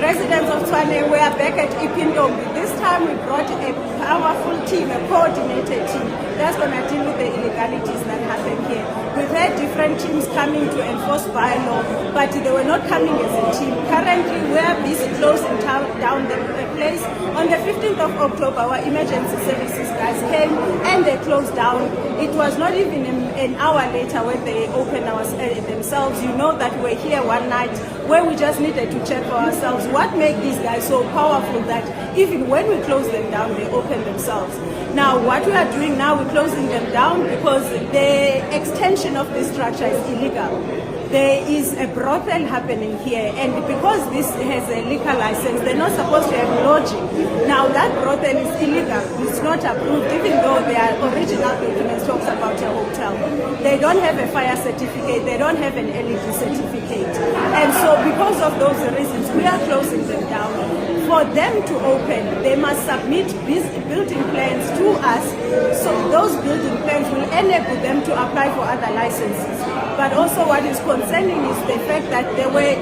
residents of Tshwane, we are back at Ipi Ntombi. This time we brought a powerful team, a coordinated team that's going to deal with the illegalities that happen here. We've had different teams coming to enforce bylaw, but they were not coming as a team. Currently, we are busy closing down the place. On the 15th of October, our emergency services guys came and they closed down. It was not even an hour later when they opened themselves. You know that we were here one night where we just needed to check for ourselves what made these guys so powerful that even when we close them down, they open themselves. Now, what we are doing now, we're closing them down because the extension of this structure is illegal. There is a brothel happening here, and because this has a liquor license, they're not supposed to have lodging. Now, that brothel is illegal. It's not approved, even though their original documents talks about a hotel. They don't have a fire certificate. They don't have an LED certificate. And so because of those reasons, we are closing them down. For them to open, they must submit building plans to us, so those building plans will enable them to apply for other licenses. But also what is concerning is the fact that there were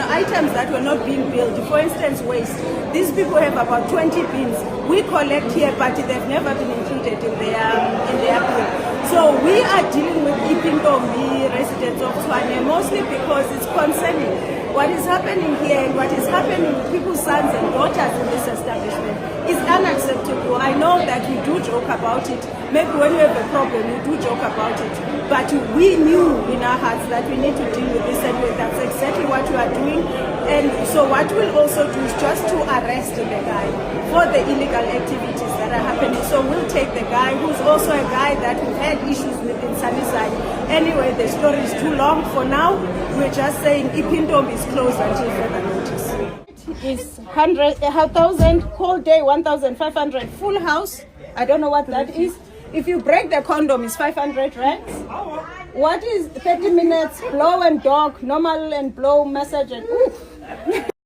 items that were not being built. For instance, waste. These people have about 20 bins. We collect here, but they've never been included in their bill. So we are dealing with Ipi Ntombi residents of Tshwane, mostly because it's concerning. What is happening here and what is happening with people's sons and daughters in this establishment is unacceptable. I know that we do joke about it. Maybe when you have a problem, you do joke about it. But we knew in our hearts that we need to deal with this, and that's exactly what we are doing. And so what we'll also do is just to arrest the guy for the illegal activities that are happening. So we'll take the guy who's also a guy that we've had issues with in Sunnyside. Anyway, the story is too long. For now, we're just saying Ipi Ntombi is closed until further notice. It's 1,000 whole day, 1,500 full house. I don't know what that is. If you break the condom, it's 500 rands. What is 30 minutes blow and dog, normal and blow message and ooh.